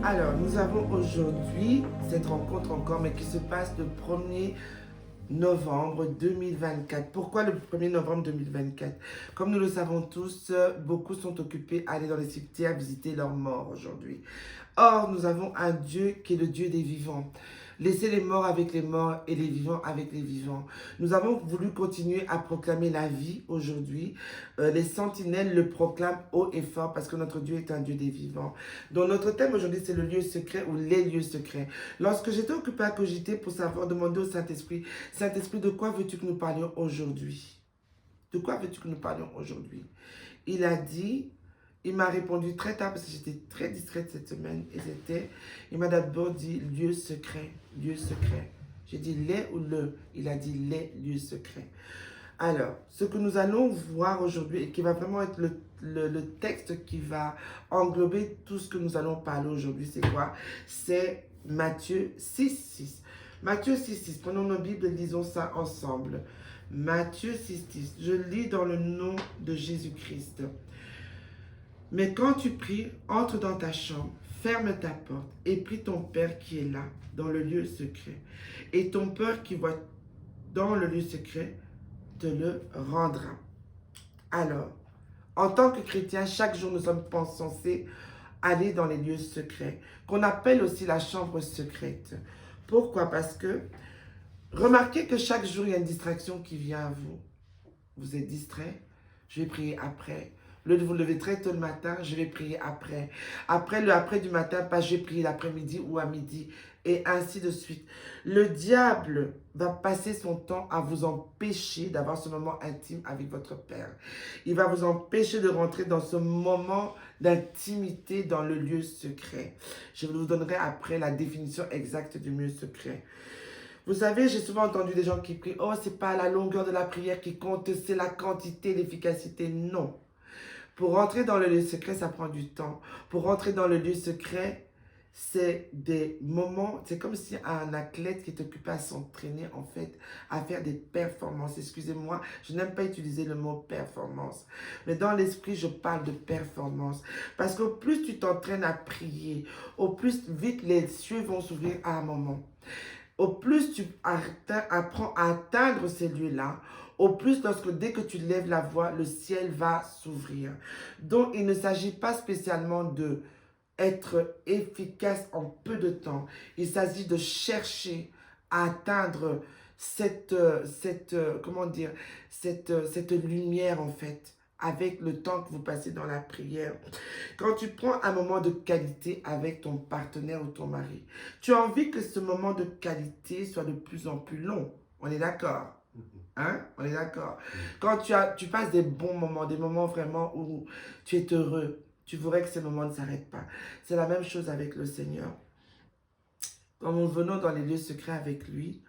Alors, nous avons aujourd'hui cette rencontre encore, mais qui se passe le 1er novembre 2024. Pourquoi le 1er novembre 2024? Comme nous le savons tous, beaucoup sont occupés à aller dans les cimetières visiter leurs morts aujourd'hui. Or, nous avons un Dieu qui est le Dieu des vivants. Laissez les morts avec les morts et les vivants avec les vivants. Nous avons voulu continuer à proclamer la vie aujourd'hui. Les sentinelles le proclament haut et fort parce que notre Dieu est un Dieu des vivants. Donc notre thème aujourd'hui, c'est le lieu secret ou les lieux secrets. Lorsque j'étais occupé à cogiter pour savoir, demander au Saint-Esprit, Saint-Esprit, de quoi veux-tu que nous parlions aujourd'hui? De quoi veux-tu que nous parlions aujourd'hui? Il a dit... Il m'a répondu très tard parce que j'étais très distraite cette semaine. Il m'a d'abord dit lieu secret, lieu secret. J'ai dit les ou le. Il a dit les lieux secrets. Alors, ce que nous allons voir aujourd'hui et qui va vraiment être le texte qui va englober tout ce que nous allons parler aujourd'hui, c'est quoi? C'est Matthieu 6,6. Matthieu 6,6. Prenons nos Bibles et lisons ça ensemble. Matthieu 6,6. Je lis dans le nom de Jésus-Christ. Mais quand tu pries, entre dans ta chambre, ferme ta porte et prie ton Père qui est là, dans le lieu secret. Et ton Père qui voit dans le lieu secret te le rendra. Alors, en tant que chrétien, chaque jour nous sommes censés aller dans les lieux secrets, qu'on appelle aussi la chambre secrète. Pourquoi? Parce que remarquez que chaque jour, il y a une distraction qui vient à vous. Vous êtes distrait, je vais prier après. Au lieu de vous lever très tôt le matin, je vais prier après. Après le après du matin, pas je vais prier l'après-midi ou à midi. Et ainsi de suite. Le diable va passer son temps à vous empêcher d'avoir ce moment intime avec votre Père. Il va vous empêcher de rentrer dans ce moment d'intimité dans le lieu secret. Je vous donnerai après la définition exacte du lieu secret. Vous savez, j'ai souvent entendu des gens qui prient, oh, c'est pas la longueur de la prière qui compte, c'est la quantité, l'efficacité. Non. Pour rentrer dans le lieu secret, ça prend du temps. Pour rentrer dans le lieu secret, c'est des moments, c'est comme si un athlète qui est occupé à s'entraîner, en fait, à faire des performances. Excusez-moi, je n'aime pas utiliser le mot performance. Mais dans l'esprit, je parle de performance. Parce qu'au plus tu t'entraînes à prier, au plus vite les cieux vont s'ouvrir à un moment. Au plus tu apprends à atteindre ces lieux-là, au plus dès que tu lèves la voix, le ciel va s'ouvrir. Donc, il ne s'agit pas spécialement de être efficace en peu de temps. Il s'agit de chercher à atteindre comment dire, cette lumière en fait, avec le temps que vous passez dans la prière. Quand tu prends un moment de qualité avec ton partenaire ou ton mari, tu as envie que ce moment de qualité soit de plus en plus long. On est d'accord? Hein? On est d'accord. Quand tu passes des bons moments, des moments vraiment où tu es heureux, tu voudrais que ces moments ne s'arrêtent pas. C'est la même chose avec le Seigneur. Quand nous venons dans les lieux secrets avec lui,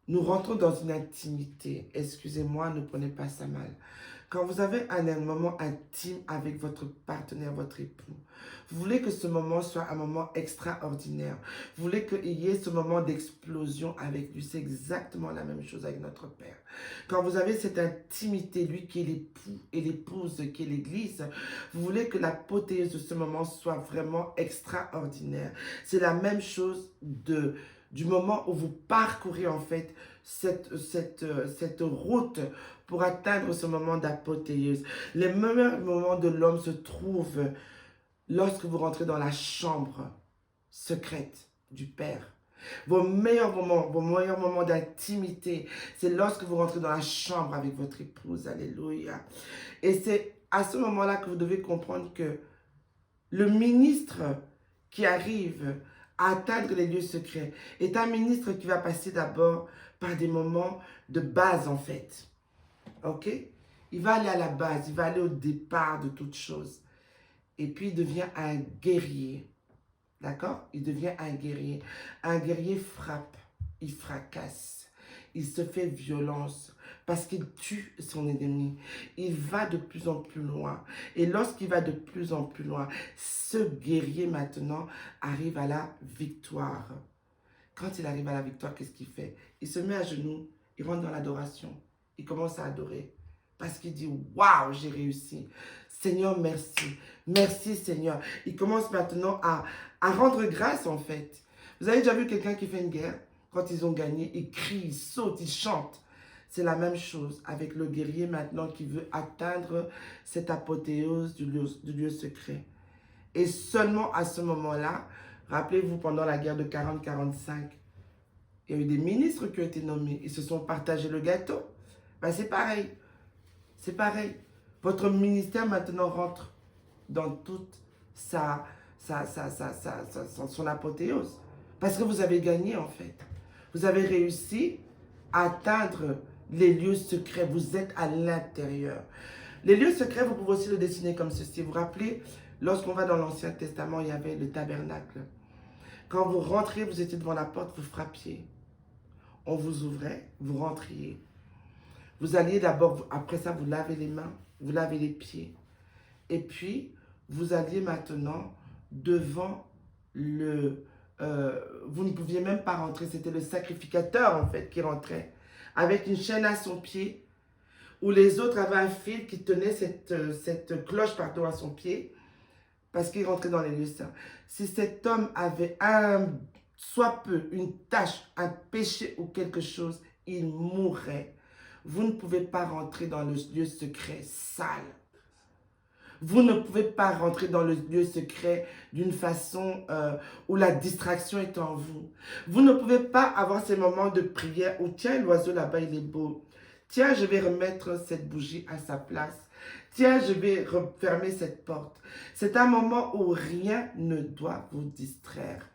nous rentrons dans une intimité. Excusez-moi, ne prenez pas ça mal. Quand vous avez un moment intime avec votre partenaire, votre époux, vous voulez que ce moment soit un moment extraordinaire. Vous voulez qu'il y ait ce moment d'explosion avec lui. C'est exactement la même chose avec notre Père. Quand vous avez cette intimité, lui qui est l'époux et l'épouse qui est l'Église, vous voulez que l'apothéose de ce moment soit vraiment extraordinaire. C'est la même chose du moment où vous parcourez en fait cette route pour atteindre ce moment d'apothéose. Les meilleurs moments de l'homme se trouvent lorsque vous rentrez dans la chambre secrète du Père. Vos meilleurs moments d'intimité, c'est lorsque vous rentrez dans la chambre avec votre épouse. Alléluia. Et c'est à ce moment-là que vous devez comprendre que le ministre qui arrive à atteindre les lieux secrets est un ministre qui va passer d'abord par des moments de base en fait. Ok? Il va aller à la base, il va aller au départ de toute chose. Et puis il devient un guerrier. D'accord? Il devient un guerrier. Un guerrier frappe, il fracasse, il se fait violence parce qu'il tue son ennemi. Il va de plus en plus loin. Et lorsqu'il va de plus en plus loin, ce guerrier maintenant arrive à la victoire. Quand il arrive à la victoire, qu'est-ce qu'il fait? Il se met à genoux, il rentre dans l'adoration, il commence à adorer. Parce qu'il dit, waouh, j'ai réussi. Seigneur, merci. Merci, Seigneur. Il commence maintenant à à rendre grâce en fait. Vous avez déjà vu quelqu'un qui fait une guerre? Quand ils ont gagné, ils crient, ils sautent, ils chantent. C'est la même chose avec le guerrier maintenant qui veut atteindre cette apothéose du lieu secret. Et seulement à ce moment-là, rappelez-vous, pendant la guerre de 40-45, il y a eu des ministres qui ont été nommés. Ils se sont partagés le gâteau. Ben, c'est pareil. C'est pareil. Votre ministère maintenant rentre dans toute son apothéose. Parce que vous avez gagné en fait. Vous avez réussi à atteindre les lieux secrets. Vous êtes à l'intérieur. Les lieux secrets, vous pouvez aussi le dessiner comme ceci. Vous vous rappelez, lorsqu'on va dans l'Ancien Testament, il y avait le tabernacle. Quand vous rentriez, vous étiez devant la porte, vous frappiez. On vous ouvrait, vous rentriez. Vous alliez d'abord, après ça, vous lavez les mains, vous lavez les pieds. Et puis, vous alliez maintenant devant le... vous ne pouviez même pas rentrer, c'était le sacrificateur en fait qui rentrait, avec une chaîne à son pied, où les autres avaient un fil qui tenait cette cloche à son pied, parce qu'il rentrait dans les lieux saints. Si cet homme avait soit peu, une tâche, un péché ou quelque chose, il mourrait. Vous ne pouvez pas rentrer dans le lieu secret sale. Vous ne pouvez pas rentrer dans le lieu secret d'une façon où la distraction est en vous. Vous ne pouvez pas avoir ces moments de prière où tiens, l'oiseau là-bas, il est beau. Tiens, je vais remettre cette bougie à sa place. Tiens, je vais refermer cette porte. C'est un moment où rien ne doit vous distraire.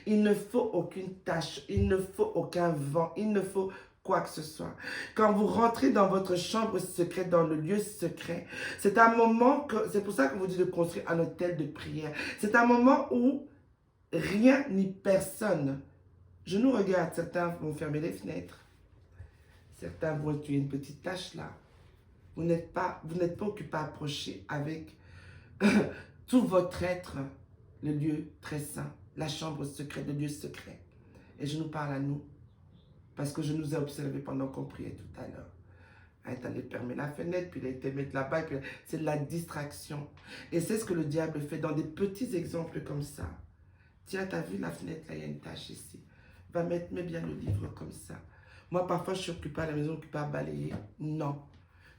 Il ne faut aucune tâche, il ne faut aucun vent, il ne faut quoi que ce soit. Quand vous rentrez dans votre chambre secrète, dans le lieu secret, c'est un moment que, c'est pour ça que vous dites de construire un hôtel de prière. C'est un moment où rien ni personne, je nous regarde, certains vont fermer les fenêtres, certains vont tuer une petite tâche là. Vous n'êtes pas occupé à approcher avec tout votre être, le lieu très saint, la chambre secrète, le lieu secret. Et je nous parle à nous. Parce que je nous ai observé pendant qu'on priait tout à l'heure. Elle est allée fermer la fenêtre, puis elle a été mettre là-bas. C'est de la distraction. Et c'est ce que le diable fait dans des petits exemples comme ça. Tiens, t'as vu la fenêtre, là, il y a une tache ici. Mets bien le livre comme ça. Moi, parfois, je suis occupée à la maison, occupée à balayer. Non.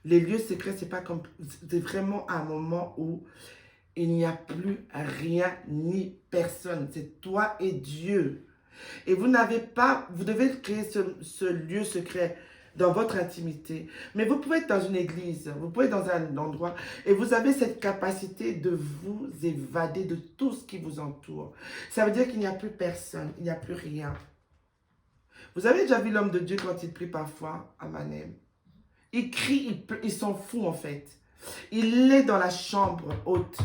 Les lieux secrets, c'est vraiment un moment où il n'y a plus rien ni personne. C'est toi et Dieu. Et vous devez créer ce lieu secret dans votre intimité. Mais vous pouvez être dans une église, vous pouvez être dans un endroit et vous avez cette capacité de vous évader de tout ce qui vous entoure. Ça veut dire qu'il n'y a plus personne, il n'y a plus rien. Vous avez déjà vu l'homme de Dieu quand il prie parfois à Manem? Il crie, il s'en fout en fait. Il est dans la chambre haute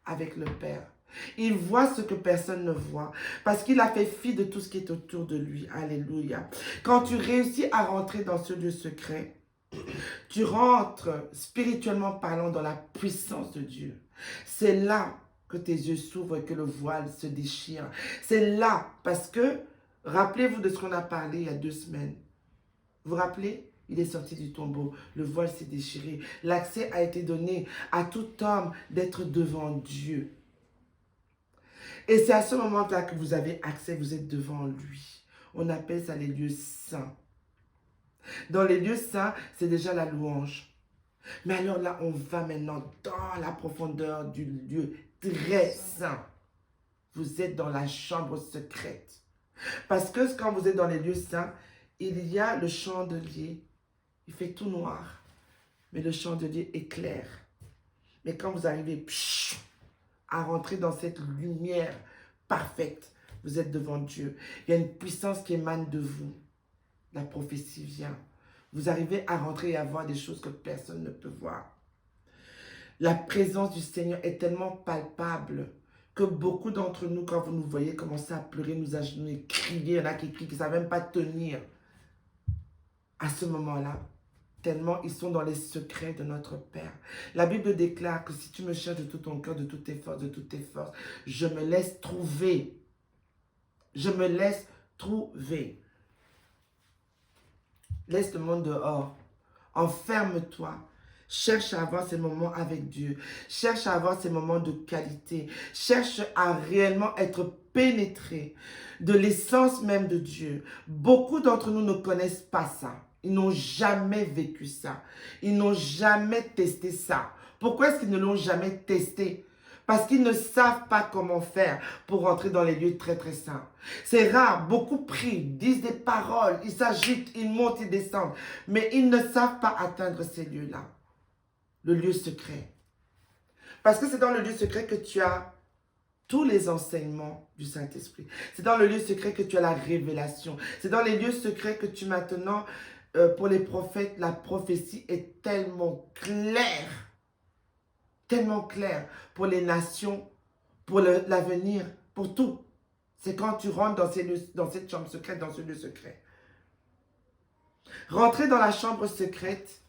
avec le Père. Il voit ce que personne ne voit parce qu'il a fait fi de tout ce qui est autour de lui. Alléluia. Quand tu réussis à rentrer dans ce lieu secret, tu rentres spirituellement parlant dans la puissance de Dieu. C'est là que tes yeux s'ouvrent et que le voile se déchire. C'est là parce que, rappelez-vous de ce qu'on a parlé il y a 2 semaines. Vous vous rappelez? Il est sorti du tombeau, le voile s'est déchiré. L'accès a été donné à tout homme d'être devant Dieu. Et c'est à ce moment-là que vous avez accès, vous êtes devant lui. On appelle ça les lieux saints. Dans les lieux saints, c'est déjà la louange. Mais alors là, on va maintenant dans la profondeur du lieu très saint. Vous êtes dans la chambre secrète. Parce que quand vous êtes dans les lieux saints, il y a le chandelier. Il fait tout noir. Mais le chandelier éclaire. Mais quand vous arrivez à rentrer dans cette lumière parfaite, vous êtes devant Dieu. Il y a une puissance qui émane de vous. La prophétie vient. Vous arrivez à rentrer et à voir des choses que personne ne peut voir. La présence du Seigneur est tellement palpable que beaucoup d'entre nous, quand vous nous voyez commencer à pleurer, nous agenouiller, crier, il y en a qui crient, qui ne savent même pas tenir. À ce moment-là, tellement ils sont dans les secrets de notre Père. La Bible déclare que si tu me cherches de tout ton cœur, de toutes tes forces, je me laisse trouver. Je me laisse trouver. Laisse le monde dehors. Enferme-toi. Cherche à avoir ces moments avec Dieu. Cherche à avoir ces moments de qualité. Cherche à réellement être pénétré de l'essence même de Dieu. Beaucoup d'entre nous ne connaissent pas ça. Ils n'ont jamais vécu ça. Ils n'ont jamais testé ça. Pourquoi est-ce qu'ils ne l'ont jamais testé? Parce qu'ils ne savent pas comment faire pour rentrer dans les lieux très très saints. C'est rare, beaucoup prient, disent des paroles, ils s'agitent, ils montent, ils descendent. Mais ils ne savent pas atteindre ces lieux-là. Le lieu secret. Parce que c'est dans le lieu secret que tu as tous les enseignements du Saint-Esprit. C'est dans le lieu secret que tu as la révélation. C'est dans les lieux secrets que tu maintenant, pour les prophètes, la prophétie est tellement claire. Tellement claire pour les nations, pour l'avenir, pour tout. C'est quand tu rentres dans cette chambre secrète, dans ce lieu secret. Rentrer dans la chambre secrète,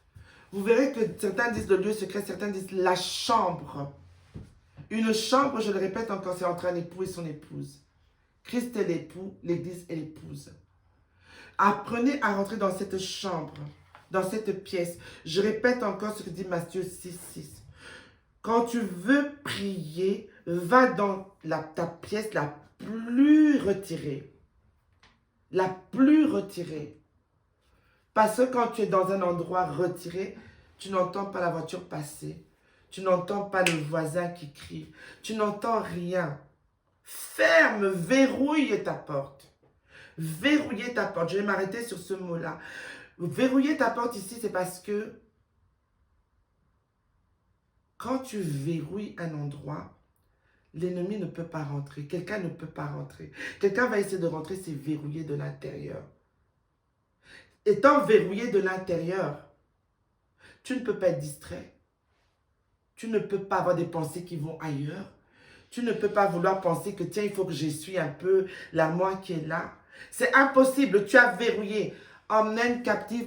vous verrez que certains disent le lieu secret, certains disent la chambre. Une chambre, je le répète encore, c'est entre un époux et son épouse. Christ est l'époux, l'Église est l'épouse. Apprenez à rentrer dans cette chambre, dans cette pièce. Je répète encore ce que dit Matthieu 6:6. Quand tu veux prier, va dans ta pièce la plus retirée. La plus retirée. Parce que quand tu es dans un endroit retiré, tu n'entends pas la voiture passer. Tu n'entends pas le voisin qui crie. Tu n'entends rien. Ferme, verrouille ta porte. Verrouiller ta porte. Je vais m'arrêter sur ce mot-là. Verrouiller ta porte ici, c'est parce que quand tu verrouilles un endroit, l'ennemi ne peut pas rentrer. Quelqu'un ne peut pas rentrer. Quelqu'un va essayer de rentrer, c'est verrouillé de l'intérieur. Étant verrouillé de l'intérieur, tu ne peux pas être distrait. Tu ne peux pas avoir des pensées qui vont ailleurs. Tu ne peux pas vouloir penser que tiens, il faut que j'essuie un peu la moi qui est là. C'est impossible, tu as verrouillé. Emmène captif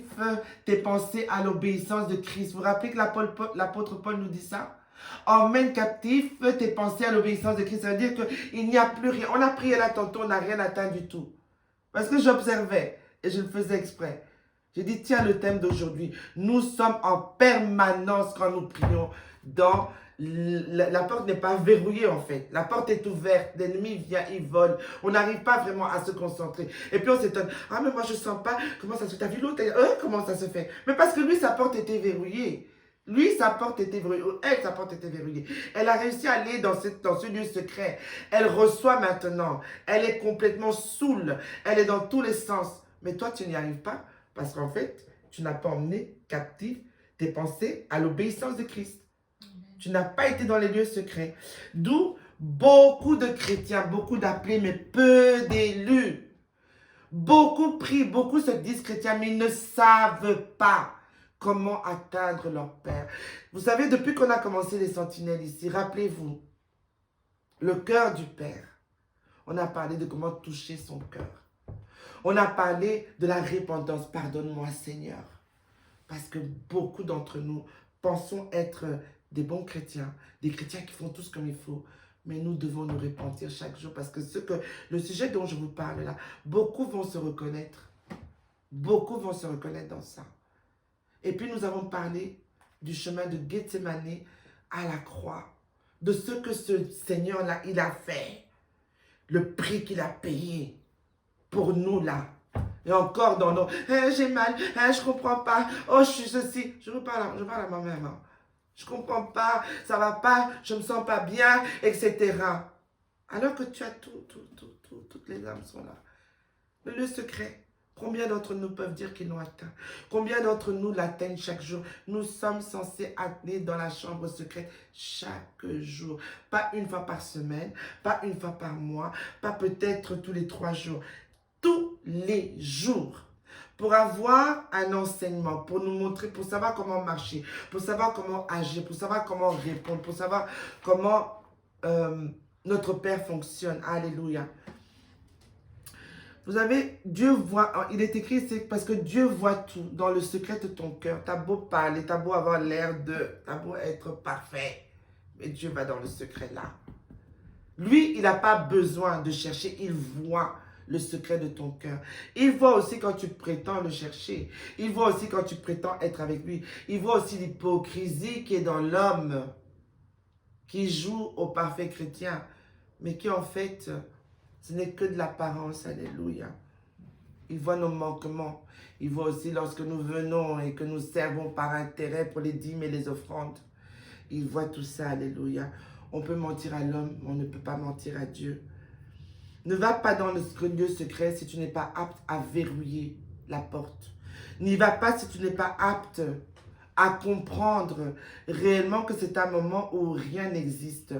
tes pensées à l'obéissance de Christ. Vous vous rappelez que l'apôtre Paul nous dit ça? Emmène captif tes pensées à l'obéissance de Christ. Ça veut dire qu'il n'y a plus rien. On a prié là tantôt, on n'a rien atteint du tout. Parce que j'observais et je le faisais exprès. J'ai dit, tiens, le thème d'aujourd'hui. Nous sommes en permanence quand nous prions dans... La porte n'est pas verrouillée en fait. La porte est ouverte. L'ennemi vient, il vole. On n'arrive pas vraiment à se concentrer. Et puis on s'étonne. Ah mais moi je ne sens pas. Comment ça se fait? T'as vu l'autre? Comment ça se fait? Mais parce que lui, sa porte était verrouillée. Lui, sa porte était verrouillée. Elle, sa porte était verrouillée. Elle a réussi à aller dans ce lieu secret. Elle reçoit maintenant. Elle est complètement saoule. Elle est dans tous les sens. Mais toi, tu n'y arrives pas. Parce qu'en fait, tu n'as pas emmené captif tes pensées à l'obéissance de Christ. Tu n'as pas été dans les lieux secrets. D'où beaucoup de chrétiens, beaucoup d'appelés, mais peu d'élus. Beaucoup prient, beaucoup se disent chrétiens, mais ils ne savent pas comment atteindre leur Père. Vous savez, depuis qu'on a commencé les sentinelles ici, rappelez-vous, le cœur du Père. On a parlé de comment toucher son cœur. On a parlé de la repentance. Pardonne-moi, Seigneur. Parce que beaucoup d'entre nous pensons être des bons chrétiens, des chrétiens qui font tout comme il faut. Mais nous devons nous repentir chaque jour parce que le sujet dont je vous parle là, beaucoup vont se reconnaître. Beaucoup vont se reconnaître dans ça. Et puis nous avons parlé du chemin de Gethsémane à la croix. De ce que ce Seigneur-là, il a fait. Le prix qu'il a payé pour nous là. Et encore dans nos... j'ai mal, je comprends pas. Oh, je suis ceci. Je parle à ma maman. Je comprends pas, ça va pas, je me sens pas bien, etc. Alors que tu as toutes les âmes sont là. Le lieu secret, combien d'entre nous peuvent dire qu'ils l'ont atteint? Combien d'entre nous l'atteignent chaque jour? Nous sommes censés aller dans la chambre secrète chaque jour. Pas une fois par semaine, pas une fois par mois, pas peut-être tous les 3 jours. Tous les jours. Pour avoir un enseignement, pour nous montrer, pour savoir comment marcher, pour savoir comment agir, pour savoir comment répondre, pour savoir comment notre Père fonctionne. Alléluia. Vous avez, Dieu voit, il est écrit, c'est parce que Dieu voit tout dans le secret de ton cœur. T'as beau parler, t'as beau avoir l'air t'as beau être parfait, mais Dieu va dans le secret là. Lui, il n'a pas besoin de chercher, il voit. le secret de ton cœur. Il voit aussi quand tu prétends le chercher. Il voit aussi quand tu prétends être avec lui. Il voit aussi l'hypocrisie qui est dans l'homme, qui joue au parfait chrétien, mais qui en fait, ce n'est que de l'apparence. Alléluia. Il voit nos manquements. Il voit aussi lorsque nous venons et que nous servons par intérêt pour les dîmes et les offrandes. Il voit tout ça, alléluia. On peut mentir à l'homme, mais on ne peut pas mentir à Dieu. Ne va pas dans le lieu secret si tu n'es pas apte à verrouiller la porte. N'y va pas si tu n'es pas apte à comprendre réellement que c'est un moment où rien n'existe.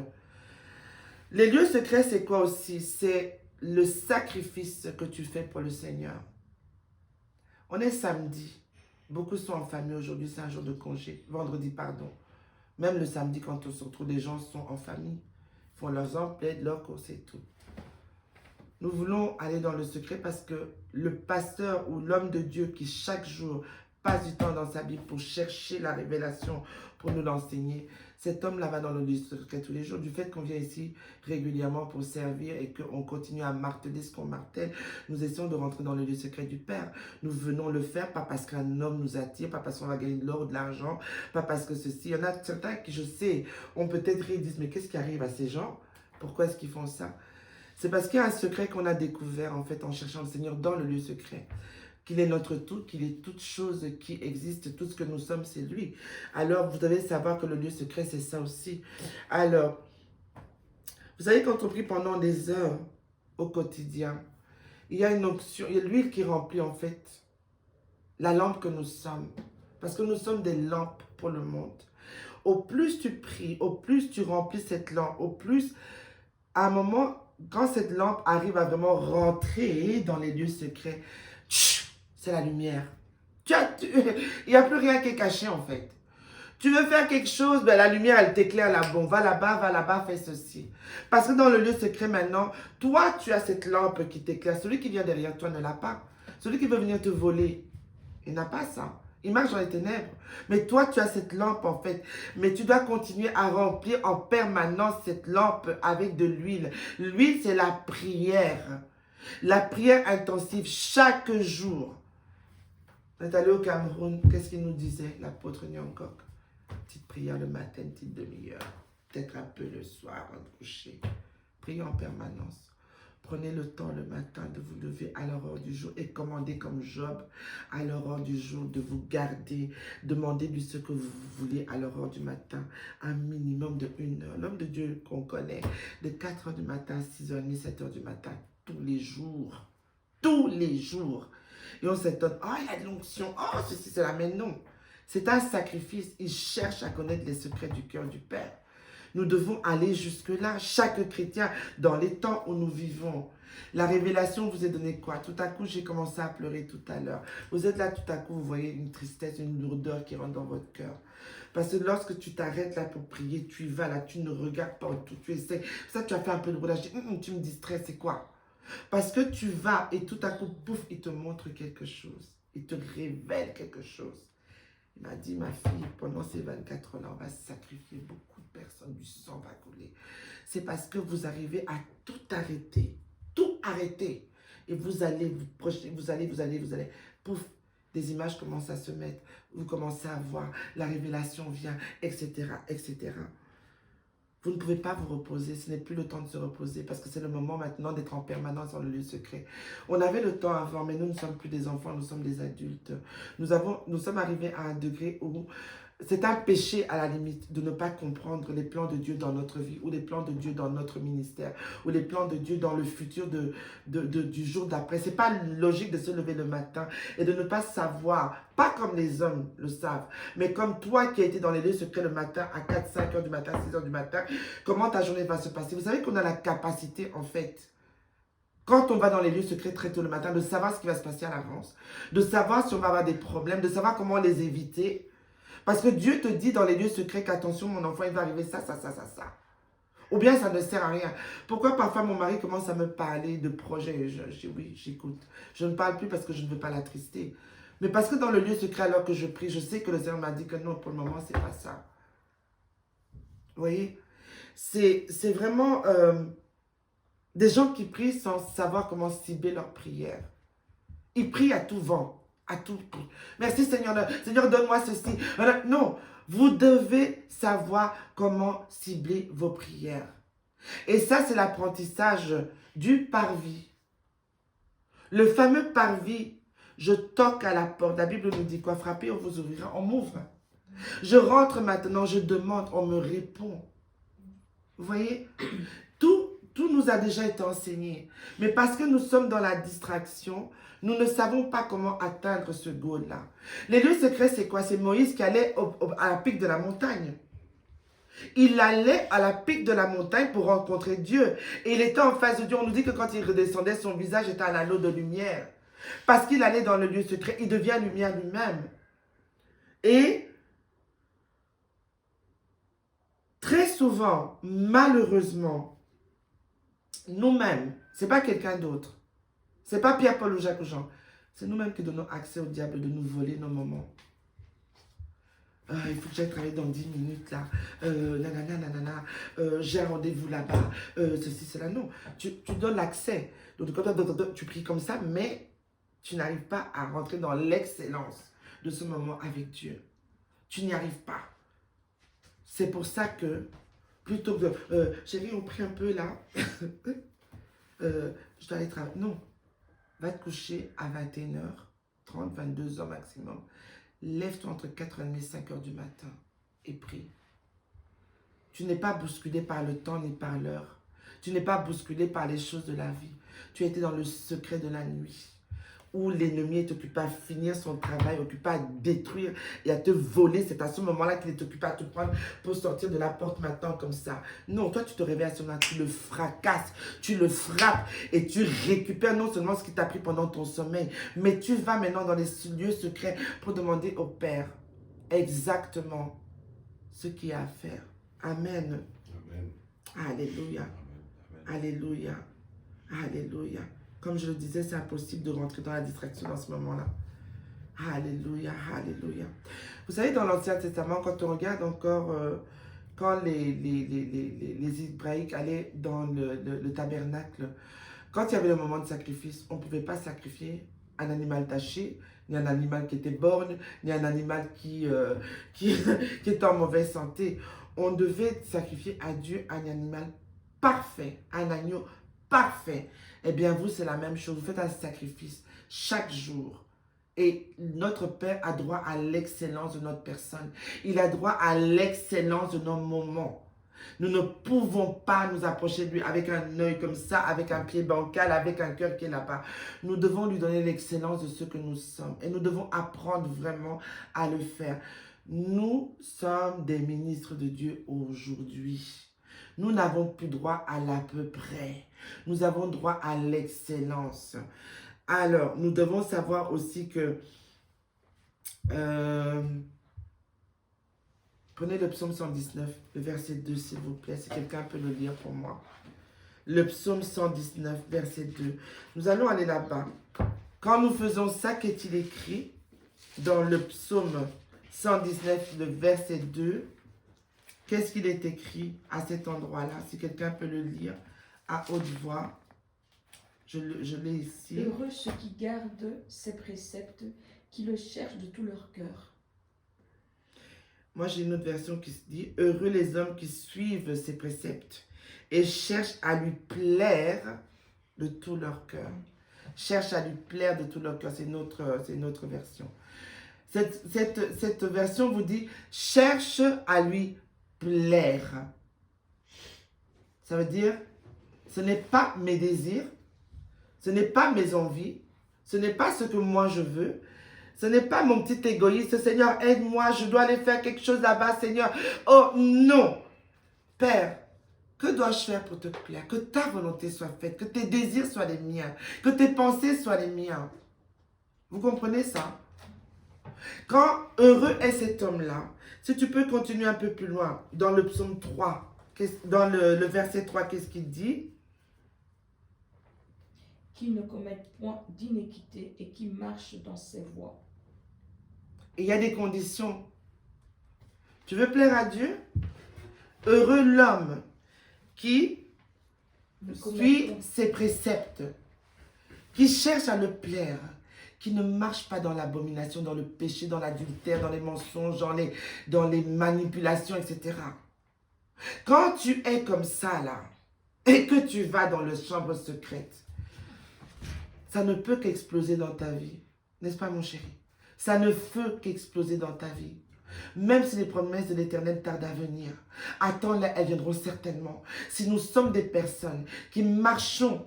Les lieux secrets, c'est quoi aussi? C'est le sacrifice que tu fais pour le Seigneur. On est samedi. Beaucoup sont en famille aujourd'hui, c'est un jour de congé. Vendredi, pardon. Même le samedi, quand on se retrouve, les gens sont en famille. Ils font leurs emplettes, leurs courses et tout. Nous voulons aller dans le secret parce que le pasteur ou l'homme de Dieu qui chaque jour passe du temps dans sa Bible pour chercher la révélation, pour nous l'enseigner, cet homme-là va dans le lieu secret tous les jours. Du fait qu'on vient ici régulièrement pour servir et qu'on continue à marteler ce qu'on martèle, nous essayons de rentrer dans le lieu secret du Père. Nous venons le faire, pas parce qu'un homme nous attire, pas parce qu'on va gagner de l'or ou de l'argent, pas parce que ceci. Il y en a certains qui, je sais, ont peut-être ri et disent, mais qu'est-ce qui arrive à ces gens? Pourquoi est-ce qu'ils font ça? C'est parce qu'il y a un secret qu'on a découvert en fait en cherchant le Seigneur dans le lieu secret. Qu'il est notre tout, qu'il est toute chose qui existe, tout ce que nous sommes, c'est lui. Alors, vous devez savoir que le lieu secret, c'est ça aussi. Alors, vous savez, quand on prie pendant des heures au quotidien, il y a une onction, il y a l'huile qui remplit en fait la lampe que nous sommes. Parce que nous sommes des lampes pour le monde. Au plus tu pries, au plus tu remplis cette lampe, au plus, à un moment, quand cette lampe arrive à vraiment rentrer dans les lieux secrets, c'est la lumière. Il n'y a plus rien qui est caché en fait. Tu veux faire quelque chose, ben la lumière, elle t'éclaire là. Bon, va là-bas, fais ceci. Parce que dans le lieu secret maintenant, toi, tu as cette lampe qui t'éclaire. Celui qui vient derrière toi ne l'a pas. Celui qui veut venir te voler, il n'a pas ça. Il marche dans les ténèbres. Mais toi, tu as cette lampe en fait. Mais tu dois continuer à remplir en permanence cette lampe avec de l'huile. L'huile, c'est la prière. La prière intensive chaque jour. On est allé au Cameroun. Qu'est-ce qu'il nous disait, l'apôtre Nyongkok? Petite prière le matin, une petite demi-heure. Peut-être un peu le soir, avant de coucher. Priez en permanence. Prenez le temps le matin de vous lever à l'aurore du jour et commandez comme Job à l'aurore du jour de vous garder. Demandez-lui ce que vous voulez à l'aurore du matin, un minimum de 1 heure. L'homme de Dieu qu'on connaît, de 4 heures du matin à 6h30, 7 heures du matin, tous les jours. Tous les jours. Et on s'étonne, oh il y a de l'onction, oh ceci, cela, mais non. C'est un sacrifice, il cherche à connaître les secrets du cœur du Père. Nous devons aller jusque-là, chaque chrétien, dans les temps où nous vivons. La révélation vous est donnée quoi? Tout à coup, j'ai commencé à pleurer tout à l'heure. Vous êtes là, tout à coup, vous voyez une tristesse, une lourdeur qui rentre dans votre cœur. Parce que lorsque tu t'arrêtes là pour prier, tu y vas là, tu ne regardes pas tout, tu essaies. Ça, tu as fait un peu de roulage, tu me distrais, c'est quoi? Parce que tu vas et tout à coup, pouf, il te montre quelque chose. Il te révèle quelque chose. Il m'a dit, ma fille, pendant ces 24 heures-là, on va sacrifier beaucoup de personnes, du sang va couler. C'est parce que vous arrivez à tout arrêter. Tout arrêter. Et vous allez vous projeter, vous allez. Pouf, des images commencent à se mettre. Vous commencez à voir, la révélation vient, etc., etc. Vous ne pouvez pas vous reposer, ce n'est plus le temps de se reposer parce que c'est le moment maintenant d'être en permanence dans le lieu secret. On avait le temps avant, mais nous ne sommes plus des enfants, nous sommes des adultes. Nous sommes arrivés à un degré où c'est un péché à la limite de ne pas comprendre les plans de Dieu dans notre vie ou les plans de Dieu dans notre ministère ou les plans de Dieu dans le futur du jour d'après. Ce n'est pas logique de se lever le matin et de ne pas savoir, pas comme les hommes le savent, mais comme toi qui as été dans les lieux secrets le matin à 4, 5 heures du matin, 6 heures du matin, comment ta journée va se passer. Vous savez qu'on a la capacité en fait, quand on va dans les lieux secrets très tôt le matin, de savoir ce qui va se passer à l'avance, de savoir si on va avoir des problèmes, de savoir comment les éviter. Parce que Dieu te dit dans les lieux secrets qu'attention, mon enfant, il va arriver ça. Ou bien ça ne sert à rien. Pourquoi parfois mon mari commence à me parler de projets? Je dis oui, j'écoute. Je ne parle plus parce que je ne veux pas l'attrister. Mais parce que dans le lieu secret, alors que je prie, je sais que le Seigneur m'a dit que non, pour le moment, c'est pas ça. Vous voyez? C'est vraiment... Des gens qui prient sans savoir comment cibler leur prière. Ils prient à tout vent, à tout prix. Merci Seigneur, Seigneur donne-moi ceci. Non, vous devez savoir comment cibler vos prières. Et ça, c'est l'apprentissage du parvis. Le fameux parvis, je toque à la porte. La Bible nous dit quoi? Frappez, on vous ouvrira, on m'ouvre. Je rentre maintenant, je demande, on me répond. Vous voyez, tout nous a déjà été enseigné. Mais parce que nous sommes dans la distraction, nous ne savons pas comment atteindre ce goal-là. Les lieux secrets, c'est quoi? C'est Moïse qui allait à la pic de la montagne. Il allait à la pic de la montagne pour rencontrer Dieu. Et il était en face de Dieu. On nous dit que quand il redescendait, son visage était un halo de lumière. Parce qu'il allait dans le lieu secret, il devient lumière lui-même. Et très souvent, malheureusement, nous-mêmes, ce n'est pas quelqu'un d'autre. Ce n'est pas Pierre, Paul ou Jacques ou Jean. C'est nous-mêmes qui donnons accès au diable de nous voler nos moments. Il faut que j'aille travailler dans 10 minutes là. Nanana. J'ai un rendez-vous là-bas. Ceci, cela. Non. Tu donnes l'accès. Donc, tu pries comme ça, mais tu n'arrives pas à rentrer dans l'excellence de ce moment avec Dieu. Tu n'y arrives pas. C'est pour ça que, plutôt que de... chérie, on prie un peu là. Je dois aller travailler. Non. Va te coucher à 21h30, 22h maximum. Lève-toi entre 4h30 et 5h du matin et prie. Tu n'es pas bousculé par le temps ni par l'heure. Tu n'es pas bousculé par les choses de la vie. Tu as été dans le secret de la nuit où l'ennemi est occupé à finir son travail, occupé à détruire et à te voler. C'est à ce moment-là qu'il est occupé à te prendre pour sortir de la porte maintenant comme ça. Non, toi tu te réveilles à ce moment-là, tu le fracasses, tu le frappes et tu récupères non seulement ce qui t'a pris pendant ton sommeil, mais tu vas maintenant dans les lieux secrets pour demander au Père exactement ce qu'il y a à faire. Amen. Amen. Alléluia. Amen. Alléluia. Alléluia. Comme je le disais, c'est impossible de rentrer dans la distraction dans ce moment-là. Alléluia, alléluia. Vous savez, dans l'Ancien Testament, quand on regarde encore, quand les Hébraïques allaient dans le tabernacle, quand il y avait le moment de sacrifice, on ne pouvait pas sacrifier un animal taché, ni un animal qui était borgne, ni un animal qui était en mauvaise santé. On devait sacrifier à Dieu un animal parfait, un agneau parfait. Eh bien, vous, c'est la même chose. Vous faites un sacrifice chaque jour. Et notre Père a droit à l'excellence de notre personne. Il a droit à l'excellence de nos moments. Nous ne pouvons pas nous approcher de lui avec un œil comme ça, avec un pied bancal, avec un cœur qui est là-bas. Nous devons lui donner l'excellence de ce que nous sommes. Et nous devons apprendre vraiment à le faire. Nous sommes des ministres de Dieu aujourd'hui. Nous n'avons plus droit à l'à peu près. Nous avons droit à l'excellence. Alors, nous devons savoir aussi que... prenez le psaume 119, le verset 2, s'il vous plaît, si quelqu'un peut le lire pour moi. Le psaume 119, verset 2. Nous allons aller là-bas. Quand nous faisons ça, qu'est-il écrit dans le psaume 119, le verset 2? Qu'est-ce qu'il est écrit à cet endroit-là? Si quelqu'un peut le lire à haute voix. Je l'ai ici. Heureux ceux qui gardent ses préceptes, qui le cherchent de tout leur cœur. Moi, j'ai une autre version qui se dit « Heureux les hommes qui suivent ses préceptes et cherchent à lui plaire de tout leur cœur. » Cherche à lui plaire de tout leur cœur. C'est notre version. Cette version vous dit « Cherche à lui plaire ». Ça veut dire, ce n'est pas mes désirs, ce n'est pas mes envies, ce n'est pas ce que moi je veux, ce n'est pas mon petit égoïste. Seigneur, aide-moi, je dois aller faire quelque chose là-bas, Seigneur. Oh non! Père, que dois-je faire pour te plaire? Que ta volonté soit faite, que tes désirs soient les miens, que tes pensées soient les miens. Vous comprenez ça? Quand heureux est cet homme-là, si tu peux continuer un peu plus loin, dans le psaume 3, dans le verset 3, qu'est-ce qu'il dit? Qui ne commettent point d'iniquité et qui marchent dans ses voies. Et il y a des conditions. Tu veux plaire à Dieu? Heureux l'homme qui suis ses préceptes, qui cherche à le plaire, qui ne marche pas dans l'abomination, dans le péché, dans l'adultère, dans les mensonges, dans les manipulations, etc. Quand tu es comme ça, là, et que tu vas dans la chambre secrète, ça ne peut qu'exploser dans ta vie. N'est-ce pas, mon chéri? Ça ne peut qu'exploser dans ta vie. Même si les promesses de l'Éternel tardent à venir, attends-les, elles viendront certainement. Si nous sommes des personnes qui marchons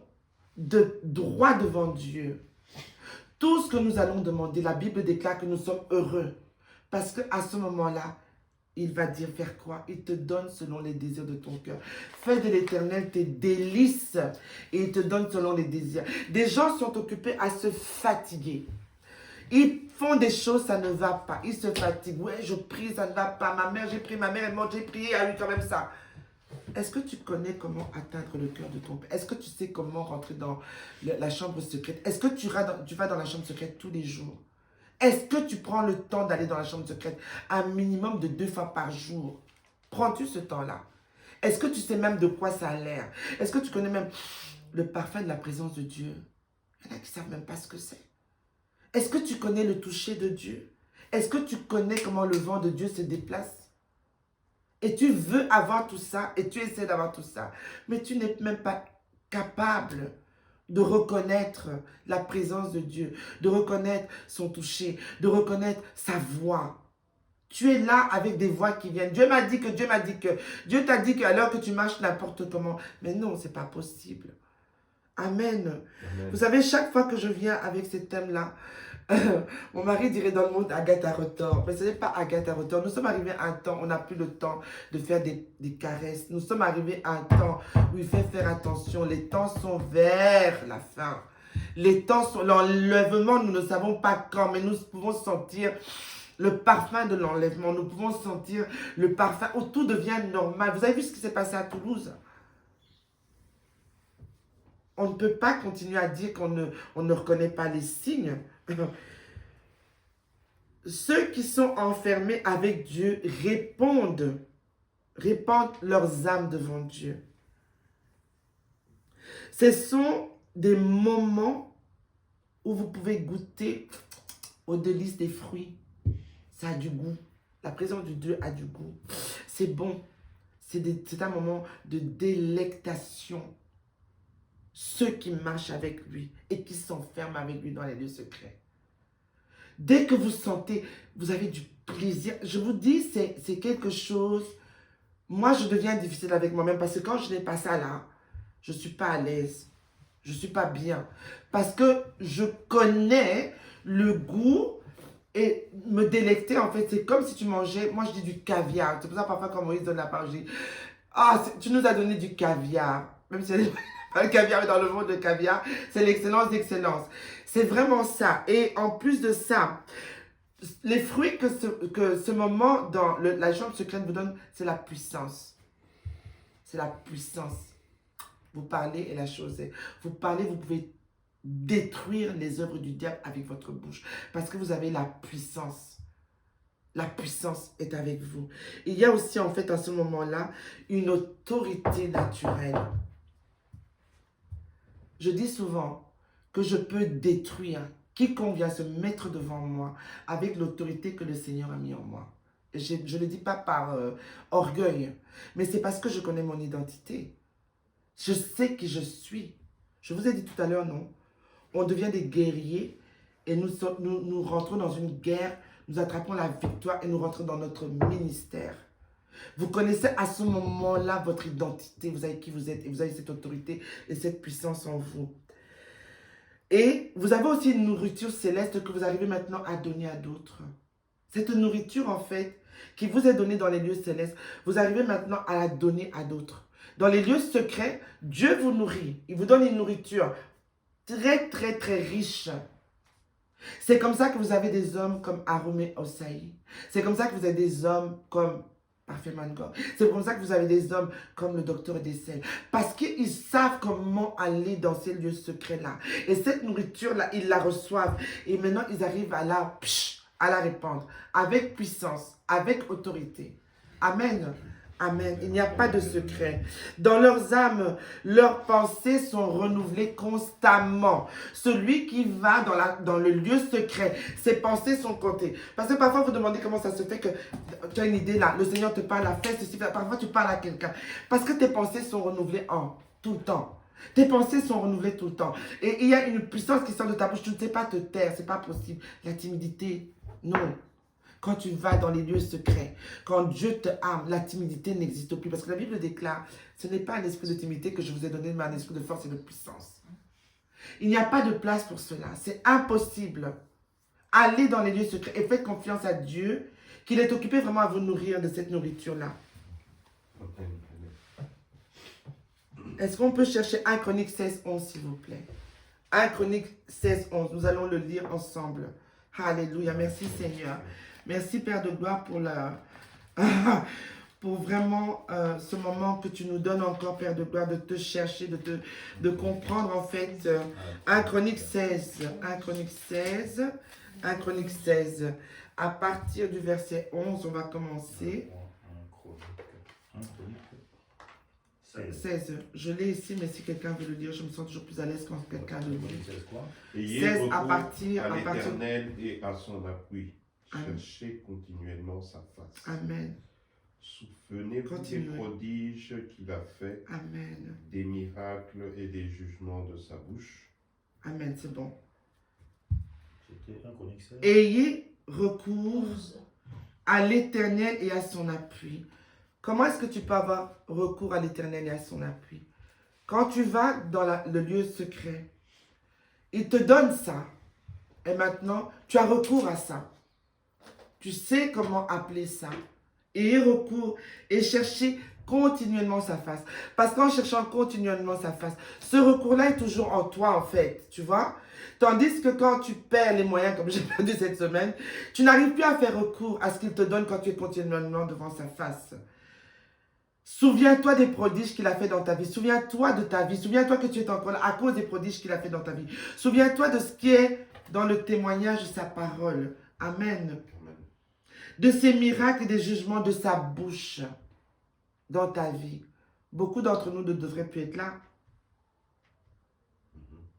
de droit devant Dieu, tout ce que nous allons demander, la Bible déclare que nous sommes heureux. Parce qu'à ce moment-là, il va dire faire quoi? Il te donne selon les désirs de ton cœur. Fais de l'Éternel tes délices et il te donne selon les désirs. Des gens sont occupés à se fatiguer. Ils font des choses, ça ne va pas. Ils se fatiguent. Ouais, je prie, ça ne va pas. Ma mère, j'ai prié, ma mère est morte, j'ai prié, a eu quand même ça. Est-ce que tu connais comment atteindre le cœur de ton père? Est-ce que tu sais comment rentrer dans la chambre secrète? Est-ce que tu vas dans la chambre secrète tous les jours? Est-ce que tu prends le temps d'aller dans la chambre secrète un minimum de 2 fois par jour? Prends-tu ce temps-là? Est-ce que tu sais même de quoi ça a l'air? Est-ce que tu connais même le parfum de la présence de Dieu? Il y en a qui ne savent même pas ce que c'est. Est-ce que tu connais le toucher de Dieu? Est-ce que tu connais comment le vent de Dieu se déplace? Et tu veux avoir tout ça, et tu essaies d'avoir tout ça, mais tu n'es même pas capable de reconnaître la présence de Dieu, de reconnaître son toucher, de reconnaître sa voix. Tu es là avec des voix qui viennent. Dieu m'a dit que, Dieu m'a dit que, Dieu t'a dit que, alors que tu marches n'importe comment. Mais non, ce n'est pas possible. Amen. Amen. Vous savez, chaque fois que je viens avec ce thème-là, mon mari dirait dans le monde Agatha Rotor. Mais ce n'est pas Agatha Rotor. Nous sommes arrivés à un temps, on n'a plus le temps de faire des caresses. Nous sommes arrivés à un temps où il fait faire attention. Les temps sont vers la fin. Les temps sont... L'enlèvement, nous ne savons pas quand, mais nous pouvons sentir le parfum de l'enlèvement. Nous pouvons sentir le parfum où tout devient normal. Vous avez vu ce qui s'est passé à Toulouse? On ne peut pas continuer à dire qu'on ne reconnaît pas les signes. Ceux qui sont enfermés avec Dieu répandent leurs âmes devant Dieu. Ce sont des moments où vous pouvez goûter aux délices des fruits. Ça a du goût. La présence de Dieu a du goût. C'est bon. C'est un moment de délectation. Ceux qui marchent avec lui et qui s'enferment avec lui dans les lieux secrets. Dès que vous sentez, vous avez du plaisir. Je vous dis, c'est quelque chose. Moi, je deviens difficile avec moi-même parce que quand je n'ai pas ça là, je ne suis pas à l'aise. Je ne suis pas bien. Parce que je connais le goût et me délecter, en fait, c'est comme si tu mangeais, moi je dis du caviar. C'est pour ça parfois quand Moïse donne la parole, je dis, ah, tu nous as donné du caviar. Même si le caviar est dans le monde de caviar, c'est l'excellence d'excellence. C'est vraiment ça. Et en plus de ça, les fruits que ce moment dans la chambre secrète vous donne, c'est la puissance. C'est la puissance. Vous parlez et la chose est. Vous parlez, vous pouvez détruire les œuvres du diable avec votre bouche. Parce que vous avez la puissance. La puissance est avec vous. Il y a aussi en fait à ce moment-là une autorité naturelle. Je dis souvent que je peux détruire quiconque vient se mettre devant moi avec l'autorité que le Seigneur a mis en moi. Je ne le dis pas par orgueil, mais c'est parce que je connais mon identité. Je sais qui je suis. Je vous ai dit tout à l'heure, non? On devient des guerriers et nous rentrons dans une guerre, nous attrapons la victoire et nous rentrons dans notre ministère. Vous connaissez à ce moment-là votre identité, vous savez qui vous êtes et vous avez cette autorité et cette puissance en vous. Et vous avez aussi une nourriture céleste que vous arrivez maintenant à donner à d'autres. Cette nourriture en fait qui vous est donnée dans les lieux célestes, vous arrivez maintenant à la donner à d'autres. Dans les lieux secrets, Dieu vous nourrit, il vous donne une nourriture très très très riche. C'est comme ça que vous avez des hommes comme Arumé Osaï. C'est comme ça que vous avez des hommes comme Parfait Mangor. C'est comme ça que vous avez des hommes comme le docteur Dessel. Parce qu'ils savent comment aller dans ces lieux secrets-là. Et cette nourriture-là, ils la reçoivent. Et maintenant, ils arrivent à la répandre. Avec puissance, avec autorité. Amen. Amen. Il n'y a pas de secret. Dans leurs âmes, leurs pensées sont renouvelées constamment. Celui qui va dans le lieu secret, ses pensées sont comptées. Parce que parfois, vous demandez comment ça se fait que tu as une idée là, le Seigneur te parle, a fait ceci, parfois tu parles à quelqu'un. Parce que tes pensées sont renouvelées tout le temps. Tes pensées sont renouvelées tout le temps. Et il y a une puissance qui sort de ta bouche. Tu ne sais pas te taire, c'est pas possible. La timidité, non. Quand tu vas dans les lieux secrets, quand Dieu te arme, la timidité n'existe plus. Parce que la Bible déclare, ce n'est pas un esprit de timidité que je vous ai donné, mais un esprit de force et de puissance. Il n'y a pas de place pour cela. C'est impossible. Allez dans les lieux secrets et faites confiance à Dieu, qu'il est occupé vraiment à vous nourrir de cette nourriture-là. Est-ce qu'on peut chercher 1 Chronique 16, 11, s'il vous plaît? 1 Chronique 16, 11. Nous allons le lire ensemble. Alléluia. Merci Seigneur. Merci Père de gloire pour vraiment ce moment que tu nous donnes encore, Père de gloire, de te chercher, de comprendre en fait. 1 Chronique 16, 1 Chronique 16, 1 Chronique 16. À partir du verset 11, on va commencer. 16. Je l'ai ici, mais si quelqu'un veut le lire, je me sens toujours plus à l'aise quand quelqu'un le lit. 16 à partir à l'Éternel et à son appui. Cherchez continuellement sa face. Amen. Souvenez-vous des prodiges qu'il a fait, Amen. des miracles et des jugements de sa bouche. Amen, c'est bon. C'était 1 Chronique 16. Ayez recours à l'Éternel et à son appui. Comment est-ce que tu peux avoir recours à l'Éternel et à son appui? Quand tu vas dans le lieu secret, il te donne ça. Et maintenant, tu as recours à ça. Tu sais comment appeler ça. Ayez recours et cherchez continuellement sa face. Parce qu'en cherchant continuellement sa face, ce recours-là est toujours en toi, en fait. Tu vois? Tandis que quand tu perds les moyens, comme j'ai perdu cette semaine, tu n'arrives plus à faire recours à ce qu'il te donne quand tu es continuellement devant sa face. Souviens-toi des prodiges qu'il a fait dans ta vie. Souviens-toi de ta vie. Souviens-toi que tu es encore là à cause des prodiges qu'il a fait dans ta vie. Souviens-toi de ce qui est dans le témoignage de sa parole. Amen. De ses miracles et des jugements de sa bouche dans ta vie. Beaucoup d'entre nous ne devraient plus être là.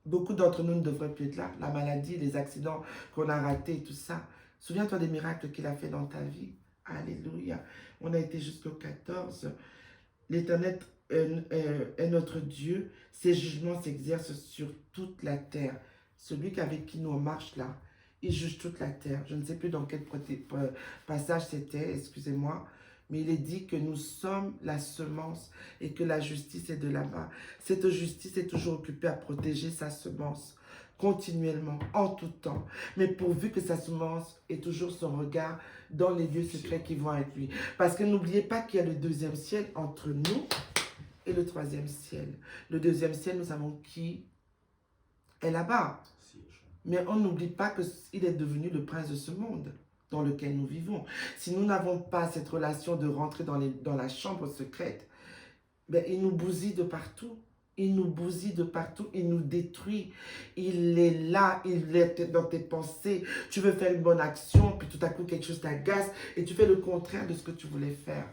Beaucoup d'entre nous ne devraient plus être là. La maladie, les accidents qu'on a ratés, tout ça. Souviens-toi des miracles qu'il a fait dans ta vie. Alléluia. On a été jusqu'au 14. L'Éternel est notre Dieu. Ses jugements s'exercent sur toute la terre. Celui avec qui nous on marche là, il juge toute la terre. Je ne sais plus dans quel passage c'était, excusez-moi. Mais il est dit que nous sommes la semence et que la justice est de là-bas. Cette justice est toujours occupée à protéger sa semence continuellement, en tout temps. Mais pourvu que sa semence ait toujours son regard dans les lieux secrets qui vont avec lui. Parce que n'oubliez pas qu'il y a le deuxième ciel entre nous et le troisième ciel. Le deuxième ciel, nous savons qui est là-bas. Mais on n'oublie pas qu'il est devenu le prince de ce monde dans lequel nous vivons. Si nous n'avons pas cette relation de rentrer dans la chambre secrète, ben, il nous bousille de partout. Il nous bousille de partout, il nous détruit. Il est là, il est dans tes pensées. Tu veux faire une bonne action, puis tout à coup quelque chose t'agace et tu fais le contraire de ce que tu voulais faire.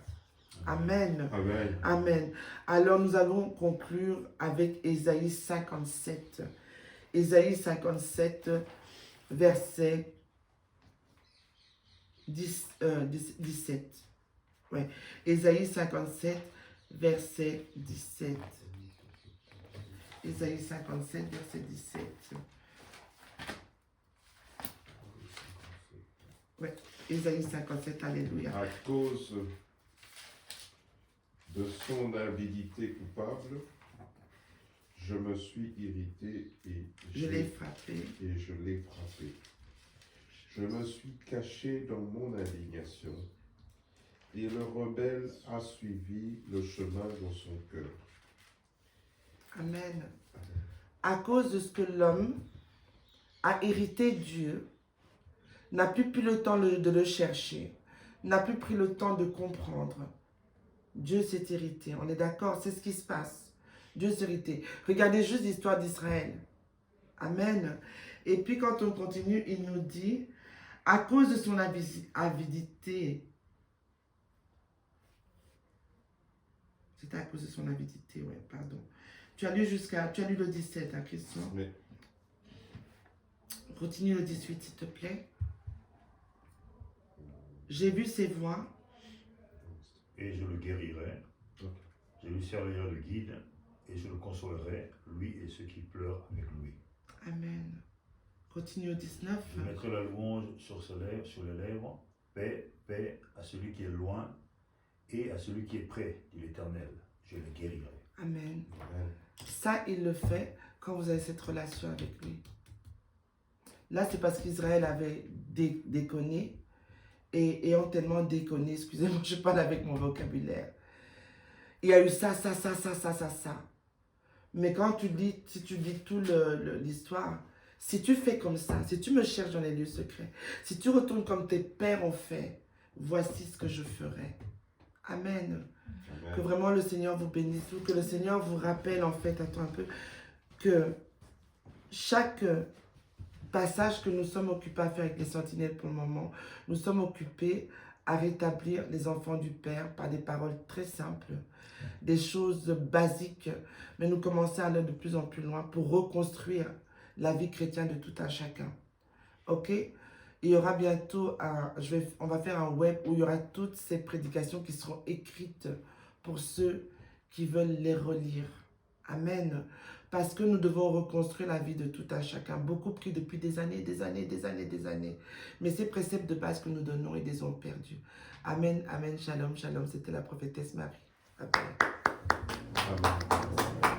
Amen. Amen. Amen. Alors nous allons conclure avec Ésaïe 57. Ésaïe 57, verset 17. Ouais. Ésaïe 57, verset 17. Ésaïe 57, verset 17. Ouais. Ésaïe 57, alléluia. À cause de son avidité coupable, je me suis irrité et Je l'ai frappé. Et je l'ai frappé. Je me suis caché dans mon indignation, et le rebelle a suivi le chemin dans son cœur. Amen. À cause de ce que l'homme a hérité Dieu, n'a plus pris le temps de le chercher, n'a plus pris le temps de comprendre. Dieu s'est irrité, on est d'accord, c'est ce qui se passe. Dieu s'est irrité. Regardez juste l'histoire d'Israël. Amen. Et puis quand on continue, il nous dit, à cause de son avidité, c'était à cause de son avidité, ouais, pardon. Tu as lu le 17, hein, Christian? Oui. Continue le 18, s'il te plaît. J'ai vu ses voies. Et je le guérirai. Ok. Je lui servirai de guide et je le consolerai, lui et ceux qui pleurent avec lui. Amen. Continue au 19. Je mettrai la louange sur les lèvres. Paix, paix à celui qui est loin et à celui qui est près, dit l'Éternel. Je le guérirai. Amen. Amen. Ça, il le fait quand vous avez cette relation avec lui. Là, c'est parce qu'Israël avait déconné et ont tellement déconné, excusez-moi, je parle avec mon vocabulaire. Il y a eu ça. Mais quand si tu dis tout l'histoire, si tu fais comme ça, si tu me cherches dans les lieux secrets, si tu retournes comme tes pères ont fait, voici ce que je ferai. Amen. Amen. Que vraiment le Seigneur vous bénisse, ou que le Seigneur vous rappelle en fait, attends un peu, que chaque passage que nous sommes occupés à faire avec les sentinelles pour le moment, nous sommes occupés à rétablir les enfants du Père par des paroles très simples, des choses basiques, mais nous commençons à aller de plus en plus loin pour reconstruire la vie chrétienne de tout un chacun. Ok? Il y aura bientôt on va faire un web où il y aura toutes ces prédications qui seront écrites pour ceux qui veulent les relire. Amen. Parce que nous devons reconstruire la vie de tout un chacun. Beaucoup prient depuis des années. Mais ces préceptes de base que nous donnons, ils les ont perdus. Amen, amen, shalom, shalom. C'était la prophétesse Marie. Amen. Amen.